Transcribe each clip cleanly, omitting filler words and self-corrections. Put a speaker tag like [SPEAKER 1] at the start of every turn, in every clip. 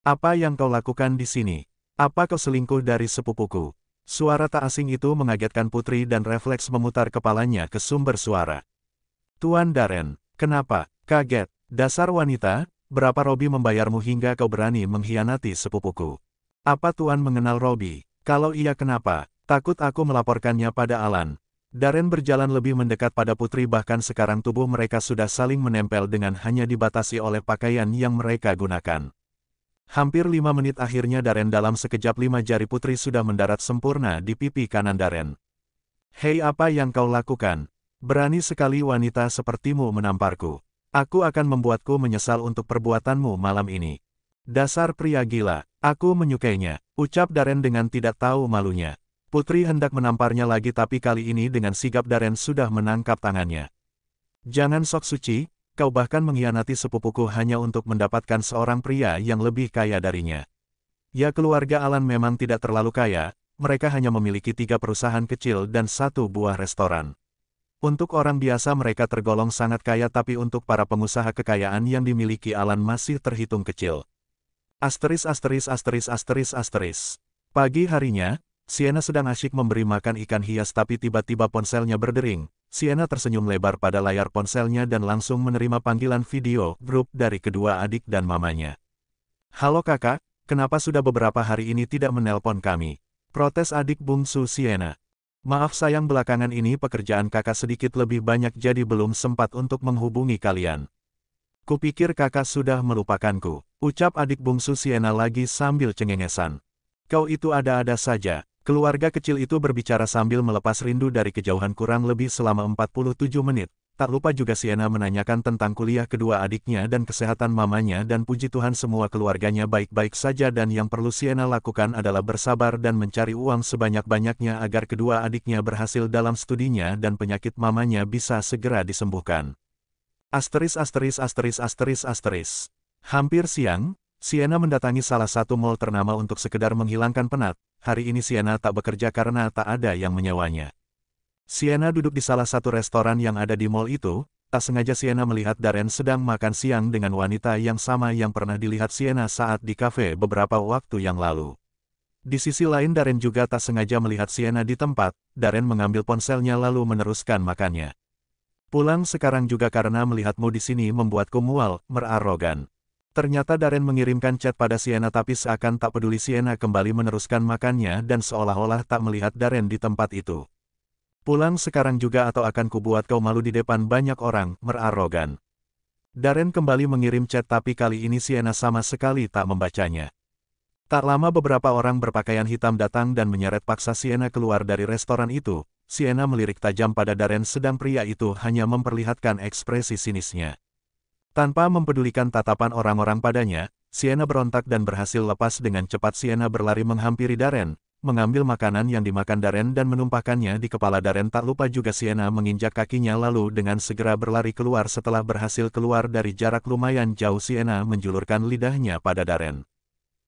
[SPEAKER 1] Apa yang kau lakukan di sini? Apa kau selingkuh dari sepupuku? Suara tak asing itu mengagetkan putri dan refleks memutar kepalanya ke sumber suara. Tuan Darren, kenapa? Kaget. Dasar wanita, berapa Robi membayarmu hingga kau berani mengkhianati sepupuku? Apa Tuan mengenal Robi? Kalau iya kenapa? Takut aku melaporkannya pada Alan. Darren berjalan lebih mendekat pada putri bahkan sekarang tubuh mereka sudah saling menempel dengan hanya dibatasi oleh pakaian yang mereka gunakan. Hampir 5 menit akhirnya Darren dalam sekejap 5 jari putri sudah mendarat sempurna di pipi kanan Darren. Hei apa yang kau lakukan? Berani sekali wanita sepertimu menamparku. Aku akan membuatku menyesal untuk perbuatanmu malam ini. Dasar pria gila, aku menyukainya, ucap Darren dengan tidak tahu malunya. Putri hendak menamparnya lagi tapi kali ini dengan sigap Darren sudah menangkap tangannya. Jangan sok suci, kau bahkan mengkhianati sepupuku hanya untuk mendapatkan seorang pria yang lebih kaya darinya. Ya keluarga Alan memang tidak terlalu kaya, mereka hanya memiliki 3 perusahaan kecil dan 1 buah restoran. Untuk orang biasa mereka tergolong sangat kaya tapi untuk para pengusaha kekayaan yang dimiliki Alan masih terhitung kecil. Asteris asteris asteris asteris asteris. Pagi harinya, Sienna sedang asyik memberi makan ikan hias tapi tiba-tiba ponselnya berdering. Sienna tersenyum lebar pada layar ponselnya dan langsung menerima panggilan video grup dari kedua adik dan mamanya. Halo kakak, kenapa sudah beberapa hari ini tidak menelpon kami? Protes adik bungsu Sienna. Maaf sayang belakangan ini pekerjaan kakak sedikit lebih banyak jadi belum sempat untuk menghubungi kalian. Kupikir kakak sudah melupakanku, ucap adik bungsu Sienna lagi sambil cengengesan. Kau itu ada-ada saja. Keluarga kecil itu berbicara sambil melepas rindu dari kejauhan kurang lebih selama 47 menit. Tak lupa juga Sienna menanyakan tentang kuliah kedua adiknya dan kesehatan mamanya dan puji Tuhan semua keluarganya baik-baik saja dan yang perlu Sienna lakukan adalah bersabar dan mencari uang sebanyak-banyaknya agar kedua adiknya berhasil dalam studinya dan penyakit mamanya bisa segera disembuhkan. Asteris asteris asteris asteris asteris. Hampir siang, Sienna mendatangi salah satu mall ternama untuk sekedar menghilangkan penat. Hari ini Sienna tak bekerja karena tak ada yang menyewanya. Sienna duduk di salah satu restoran yang ada di mall itu, tak sengaja Sienna melihat Darren sedang makan siang dengan wanita yang sama yang pernah dilihat Sienna saat di kafe beberapa waktu yang lalu. Di sisi lain Darren juga tak sengaja melihat Sienna di tempat. Darren mengambil ponselnya lalu meneruskan makannya. Pulang sekarang juga karena melihatmu di sini membuatku mual, merarogan. Ternyata Darren mengirimkan chat pada Sienna tapi seakan tak peduli Sienna kembali meneruskan makannya dan seolah-olah tak melihat Darren di tempat itu. Pulang sekarang juga atau akan kubuat kau malu di depan banyak orang, merarogan. Darren kembali mengirim chat tapi kali ini Sienna sama sekali tak membacanya. Tak lama beberapa orang berpakaian hitam datang dan menyeret paksa Sienna keluar dari restoran itu. Sienna melirik tajam pada Darren sedang pria itu hanya memperlihatkan ekspresi sinisnya. Tanpa mempedulikan tatapan orang-orang padanya, Sienna berontak dan berhasil lepas dengan cepat. Sienna berlari menghampiri Darren, mengambil makanan yang dimakan Darren dan menumpahkannya di kepala Darren. Tak lupa juga Sienna menginjak kakinya lalu dengan segera berlari keluar. Setelah berhasil keluar dari jarak lumayan jauh Sienna menjulurkan lidahnya pada Darren.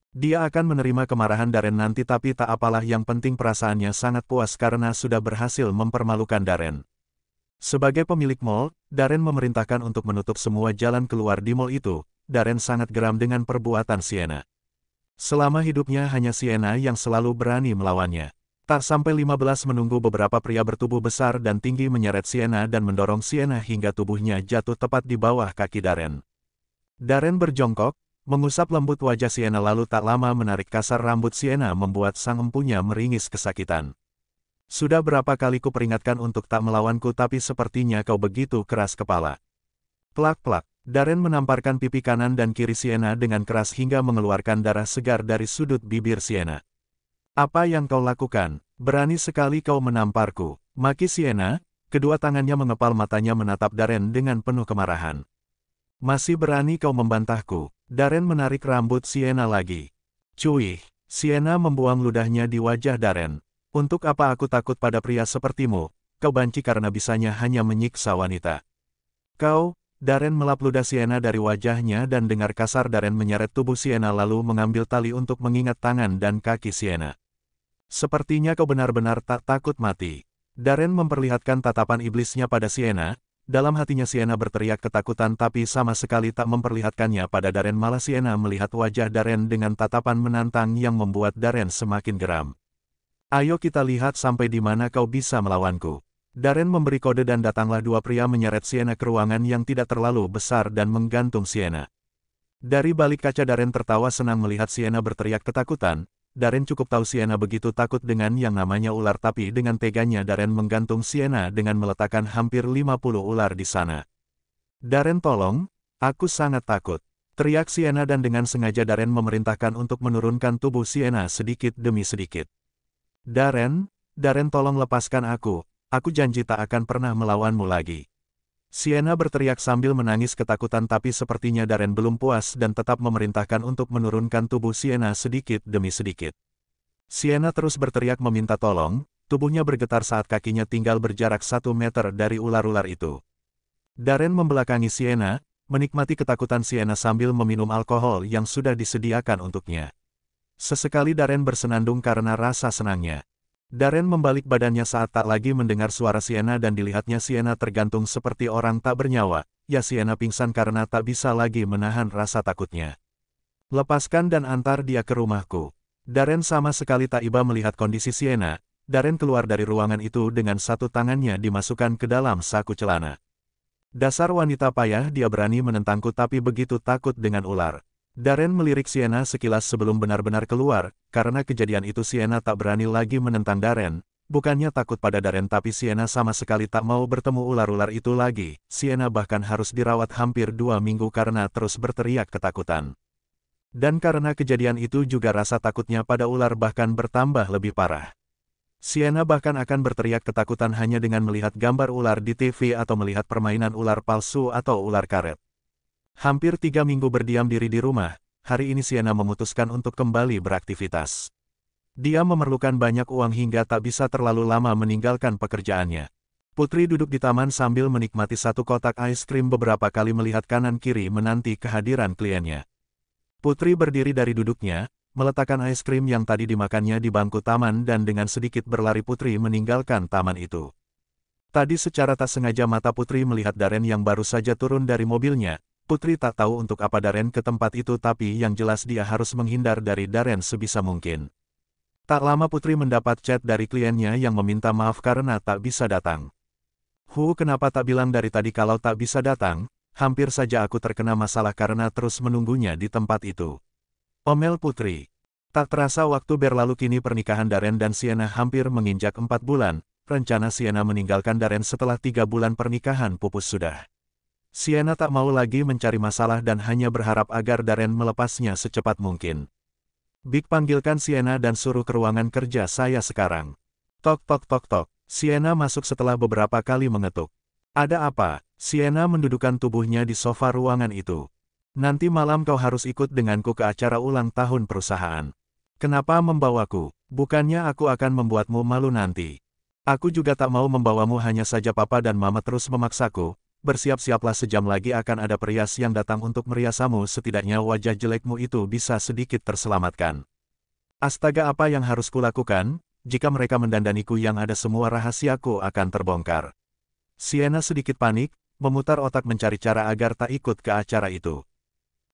[SPEAKER 1] Dia akan menerima kemarahan Darren nanti tapi tak apalah yang penting perasaannya sangat puas karena sudah berhasil mempermalukan Darren. Sebagai pemilik mall, Darren memerintahkan untuk menutup semua jalan keluar di mall itu. Darren sangat geram dengan perbuatan Sienna. Selama hidupnya hanya Sienna yang selalu berani melawannya. Tak sampai 15 menunggu beberapa pria bertubuh besar dan tinggi menyeret Sienna dan mendorong Sienna hingga tubuhnya jatuh tepat di bawah kaki Darren. Darren berjongkok, mengusap lembut wajah Sienna lalu tak lama menarik kasar rambut Sienna membuat sang empunya meringis kesakitan. Sudah berapa kali ku peringatkan untuk tak melawanku tapi sepertinya kau begitu keras kepala. Plak-plak, Darren menamparkan pipi kanan dan kiri Sienna dengan keras hingga mengeluarkan darah segar dari sudut bibir Sienna. Apa yang kau lakukan? Berani sekali kau menamparku, maki Sienna. Kedua tangannya mengepal matanya menatap Darren dengan penuh kemarahan. Masih berani kau membantahku? Darren menarik rambut Sienna lagi. Cuih, Sienna membuang ludahnya di wajah Darren. Untuk apa aku takut pada pria sepertimu? Kau banci karena bisanya hanya menyiksa wanita. Kau, Darren melap ludah Sienna dari wajahnya dan dengar kasar Darren menyeret tubuh Sienna lalu mengambil tali untuk mengingat tangan dan kaki Sienna. Sepertinya kau benar-benar tak takut mati. Darren memperlihatkan tatapan iblisnya pada Sienna. Dalam hatinya Sienna berteriak ketakutan tapi sama sekali tak memperlihatkannya pada Darren, malah Sienna melihat wajah Darren dengan tatapan menantang yang membuat Darren semakin geram. Ayo kita lihat sampai di mana kau bisa melawanku. Darren memberi kode dan datanglah dua pria menyeret Sienna ke ruangan yang tidak terlalu besar dan menggantung Sienna. Dari balik kaca Darren tertawa senang melihat Sienna berteriak ketakutan. Darren cukup tahu Sienna begitu takut dengan yang namanya ular, tapi dengan teganya Darren menggantung Sienna dengan meletakkan hampir 50 ular di sana. Darren, tolong, aku sangat takut. Teriak Sienna dan dengan sengaja Darren memerintahkan untuk menurunkan tubuh Sienna sedikit demi sedikit. Darren, tolong lepaskan aku janji tak akan pernah melawanmu lagi. Sienna berteriak sambil menangis ketakutan, tapi sepertinya Darren belum puas dan tetap memerintahkan untuk menurunkan tubuh Sienna sedikit demi sedikit. Sienna terus berteriak meminta tolong, tubuhnya bergetar saat kakinya tinggal berjarak 1 meter dari ular-ular itu. Darren membelakangi Sienna, menikmati ketakutan Sienna sambil meminum alkohol yang sudah disediakan untuknya. Sesekali Darren bersenandung karena rasa senangnya. Darren membalik badannya saat tak lagi mendengar suara Sienna dan dilihatnya Sienna tergantung seperti orang tak bernyawa. Ya, Sienna pingsan karena tak bisa lagi menahan rasa takutnya. Lepaskan dan antar dia ke rumahku. Darren sama sekali tak iba melihat kondisi Sienna. Darren keluar dari ruangan itu dengan satu tangannya dimasukkan ke dalam saku celana. Dasar wanita payah, dia berani menentangku tapi begitu takut dengan ular. Darren melirik Sienna sekilas sebelum benar-benar keluar. Karena kejadian itu Sienna tak berani lagi menentang Darren. Bukannya takut pada Darren, tapi Sienna sama sekali tak mau bertemu ular-ular itu lagi. Sienna bahkan harus dirawat hampir 2 minggu karena terus berteriak ketakutan. Dan karena kejadian itu juga rasa takutnya pada ular bahkan bertambah lebih parah. Sienna bahkan akan berteriak ketakutan hanya dengan melihat gambar ular di TV atau melihat permainan ular palsu atau ular karet. Hampir 3 minggu berdiam diri di rumah, hari ini Sienna memutuskan untuk kembali beraktivitas. Dia memerlukan banyak uang hingga tak bisa terlalu lama meninggalkan pekerjaannya. Putri duduk di taman sambil menikmati satu kotak es krim, beberapa kali melihat kanan kiri menanti kehadiran kliennya. Putri berdiri dari duduknya, meletakkan es krim yang tadi dimakannya di bangku taman dan dengan sedikit berlari Putri meninggalkan taman itu. Tadi secara tak sengaja mata Putri melihat Darren yang baru saja turun dari mobilnya. Putri tak tahu untuk apa Darren ke tempat itu, tapi yang jelas dia harus menghindar dari Darren sebisa mungkin. Tak lama Putri mendapat chat dari kliennya yang meminta maaf karena tak bisa datang. Kenapa tak bilang dari tadi kalau tak bisa datang? Hampir saja aku terkena masalah karena terus menunggunya di tempat itu. Omel Putri. Tak terasa waktu berlalu, kini pernikahan Darren dan Sienna hampir menginjak 4 bulan. Rencana Sienna meninggalkan Darren setelah 3 bulan pernikahan pupus sudah. Sienna tak mau lagi mencari masalah dan hanya berharap agar Darren melepasnya secepat mungkin. Big, panggilkan Sienna dan suruh ke ruangan kerja saya sekarang. Tok tok tok tok. Sienna masuk setelah beberapa kali mengetuk. Ada apa? Sienna mendudukkan tubuhnya di sofa ruangan itu. Nanti malam kau harus ikut denganku ke acara ulang tahun perusahaan. Kenapa membawaku? Bukannya aku akan membuatmu malu nanti. Aku juga tak mau membawamu, hanya saja papa dan mama terus memaksaku. Bersiap-siaplah, sejam lagi akan ada perias yang datang untuk meriasamu, setidaknya wajah jelekmu itu bisa sedikit terselamatkan. Astaga, apa yang harus kulakukan? Jika mereka mendandaniku, yang ada semua rahasiaku akan terbongkar. Sienna sedikit panik, memutar otak mencari cara agar tak ikut ke acara itu.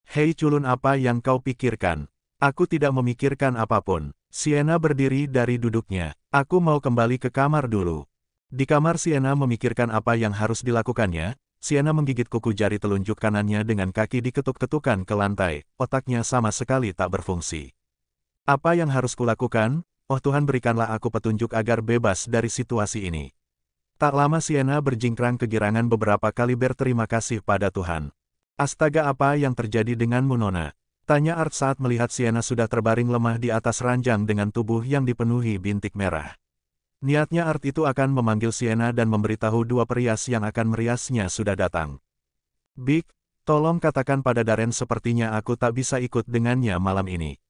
[SPEAKER 1] Hei culun, apa yang kau pikirkan? Aku tidak memikirkan apapun. Sienna berdiri dari duduknya. Aku mau kembali ke kamar dulu. Di kamar Sienna memikirkan apa yang harus dilakukannya. Sienna menggigit kuku jari telunjuk kanannya dengan kaki diketuk-ketukan ke lantai. Otaknya sama sekali tak berfungsi. Apa yang harus kulakukan? Oh Tuhan, berikanlah aku petunjuk agar bebas dari situasi ini. Tak lama Sienna berjingkrang kegirangan beberapa kali berterima kasih pada Tuhan. Astaga, apa yang terjadi denganmu Nona? Tanya Art saat melihat Sienna sudah terbaring lemah di atas ranjang dengan tubuh yang dipenuhi bintik merah. Niatnya Art itu akan memanggil Sienna dan memberitahu dua perias yang akan meriasnya sudah datang. Big, tolong katakan pada Darren sepertinya aku tak bisa ikut dengannya malam ini.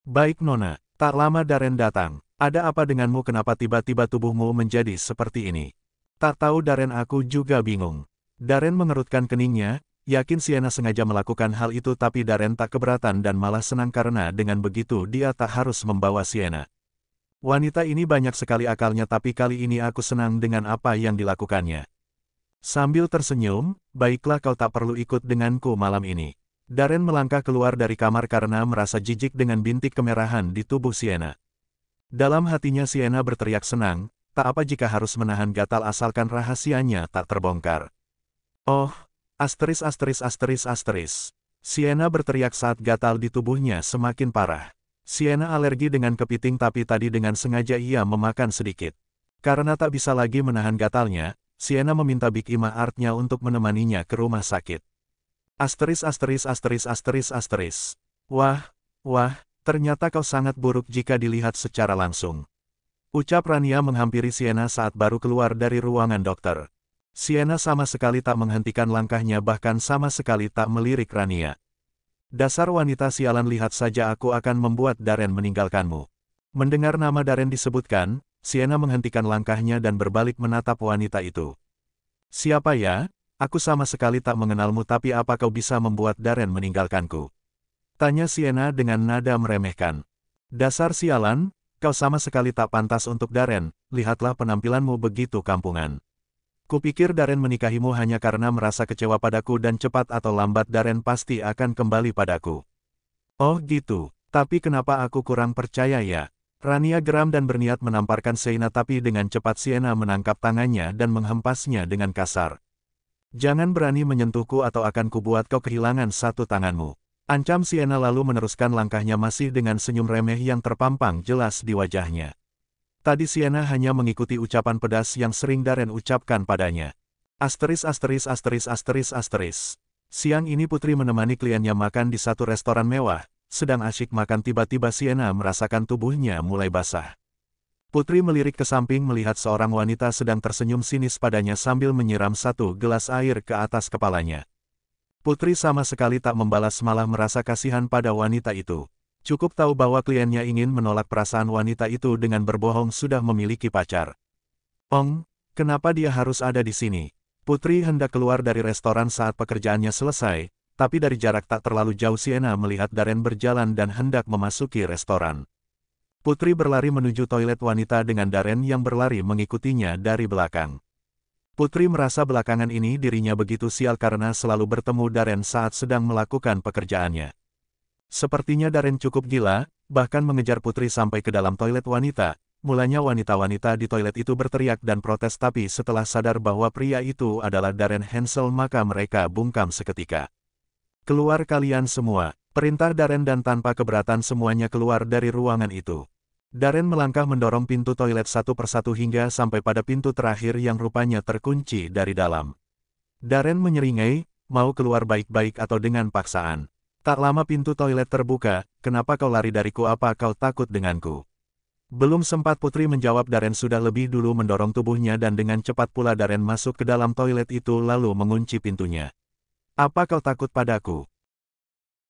[SPEAKER 1] Baik Nona. Tak lama Darren datang. Ada apa denganmu, kenapa tiba-tiba tubuhmu menjadi seperti ini? Tak tahu Darren, aku juga bingung. Darren mengerutkan keningnya, yakin Sienna sengaja melakukan hal itu, tapi Darren tak keberatan dan malah senang karena dengan begitu dia tak harus membawa Sienna. Wanita ini banyak sekali akalnya, tapi kali ini aku senang dengan apa yang dilakukannya. Sambil tersenyum, baiklah kau tak perlu ikut denganku malam ini. Darren melangkah keluar dari kamar karena merasa jijik dengan bintik kemerahan di tubuh Sienna. Dalam hatinya Sienna berteriak senang, tak apa jika harus menahan gatal asalkan rahasianya tak terbongkar. Oh, asteris asteris asteris asteris. Sienna berteriak saat gatal di tubuhnya semakin parah. Sienna alergi dengan kepiting tapi tadi dengan sengaja ia memakan sedikit. Karena tak bisa lagi menahan gatalnya, Sienna meminta Big Ima Art-nya untuk menemaninya ke rumah sakit. Asteris asteris asteris asteris asteris. Wah, ternyata kau sangat buruk jika dilihat secara langsung. Ucap Rania menghampiri Sienna saat baru keluar dari ruangan dokter. Sienna sama sekali tak menghentikan langkahnya bahkan sama sekali tak melirik Rania. Dasar wanita sialan, lihat saja aku akan membuat Darren meninggalkanmu. Mendengar nama Darren disebutkan, Sienna menghentikan langkahnya dan berbalik menatap wanita itu. Siapa ya? Aku sama sekali tak mengenalmu tapi apa kau bisa membuat Darren meninggalkanku? Tanya Sienna dengan nada meremehkan. Dasar sialan, kau sama sekali tak pantas untuk Darren, lihatlah penampilanmu begitu kampungan. Kupikir Darren menikahimu hanya karena merasa kecewa padaku dan cepat atau lambat Darren pasti akan kembali padaku. Oh gitu, tapi kenapa aku kurang percaya ya? Rania geram dan berniat menamparkan Sienna tapi dengan cepat Sienna menangkap tangannya dan menghempasnya dengan kasar. Jangan berani menyentuhku atau akan kubuat kau kehilangan satu tanganmu. Ancam Sienna lalu meneruskan langkahnya masih dengan senyum remeh yang terpampang jelas di wajahnya. Tadi Sienna hanya mengikuti ucapan pedas yang sering Darren ucapkan padanya. Asteris asteris asteris asteris asteris. Siang ini Putri menemani kliennya makan di satu restoran mewah. Sedang asyik makan tiba-tiba Sienna merasakan tubuhnya mulai basah. Putri melirik ke samping melihat seorang wanita sedang tersenyum sinis padanya sambil menyiram satu gelas air ke atas kepalanya. Putri sama sekali tak membalas malah merasa kasihan pada wanita itu. Cukup tahu bahwa kliennya ingin menolak perasaan wanita itu dengan berbohong sudah memiliki pacar. Kenapa dia harus ada di sini? Putri hendak keluar dari restoran saat pekerjaannya selesai. Tapi dari jarak tak terlalu jauh Sienna melihat Darren berjalan dan hendak memasuki restoran. Putri berlari menuju toilet wanita dengan Darren yang berlari mengikutinya dari belakang. Putri merasa belakangan ini dirinya begitu sial karena selalu bertemu Darren saat sedang melakukan pekerjaannya. Sepertinya Darren cukup gila, bahkan mengejar Putri sampai ke dalam toilet wanita. Mulanya wanita-wanita di toilet itu berteriak dan protes tapi setelah sadar bahwa pria itu adalah Darren Hansel maka mereka bungkam seketika. Keluar kalian semua, perintah Darren dan tanpa keberatan semuanya keluar dari ruangan itu. Darren melangkah mendorong pintu toilet satu persatu hingga sampai pada pintu terakhir yang rupanya terkunci dari dalam. Darren menyeringai, mau keluar baik-baik atau dengan paksaan. Tak lama pintu toilet terbuka, kenapa kau lari dariku, apa kau takut denganku? Belum sempat Putri menjawab Darren sudah lebih dulu mendorong tubuhnya dan dengan cepat pula Darren masuk ke dalam toilet itu lalu mengunci pintunya. Apa kau takut padaku?